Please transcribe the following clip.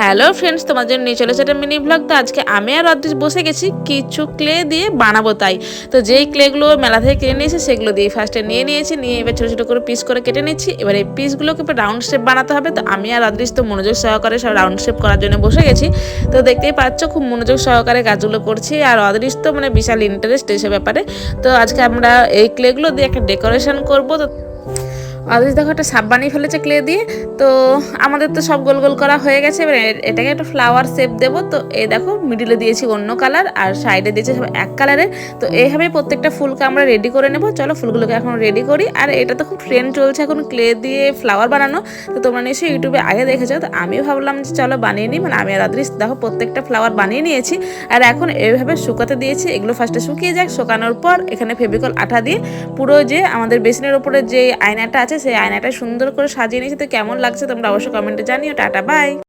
Hello friends, তোমার জন্য নিয়ে চলেছে একটা মিনি ব্লগ। তো আজকে আমি আর অদৃশ বসে গেছি কিছু ক্লে দিয়ে বানাবো তাই। তো যেই ক্লেগুলো মেলা থেকে কিনে নিয়েছি সেগুলো দিয়ে ফার্স্টে নিয়ে নিয়েছি, নিয়ে এবার ছোটো ছোটো করে পিস করে কেটে নিচ্ছি। এবার এই পিসগুলোকে এবার রাউন্ড শেপ বানাতে হবে। তো আমি আর অদৃশ তো মনোযোগ সহকারে সব রাউন্ড শেপ করার জন্য বসে গেছি। তো দেখতেই পাচ্ছ খুব মনোযোগ সহকারে কাজগুলো করছি, আর অদৃশ তো মানে বিশাল ইন্টারেস্ট এসব ব্যাপারে। তো আজকে আমরা এই ক্লেগুলো দিয়ে একটা ডেকোরেশন করবো। তো অদৃশ দেখো একটা সাপ বানিয়ে ফেলেছে ক্লে দিয়ে। তো আমাদের তো সব গোল গোল করা হয়ে গেছে, এবার এটাকে একটা ফ্লাওয়ার শেপ দেবো। তো এই দেখো মিডিলে দিয়েছি অন্য কালার আর সাইডে দিয়েছি সব এক কালারের। তো এইভাবে প্রত্যেকটা ফুলকে আমরা রেডি করে নেবো। চলো ফুলগুলোকে এখন রেডি করি। আর এটা তো খুব ট্রেন্ড চলছে এখন ক্লে দিয়ে ফ্লাওয়ার বানানো। তো তোমরা নিশ্চয়ই ইউটিউবে আগে দেখেছো। তো আমিও ভাবলাম যে চলো বানিয়ে নিই, মানে আমি আর অদৃশ দেখো প্রত্যেকটা ফ্লাওয়ার বানিয়ে নিয়েছি। আর এখন এইভাবে শুকাতে দিয়েছি। এগুলো ফার্স্টে শুকিয়ে যাক, শুকানোর পর এখানে ফেভিকল আঠা দিয়ে পুরো যে আমাদের বেসিনের উপরে যে আয়নাটা আছে সেই আয়নাটা সুন্দর করে সাজিয়ে নিয়েছি। তো কেমন লাগছে তোমরা অবশ্যই কমেন্টে জানিও। Tata bye.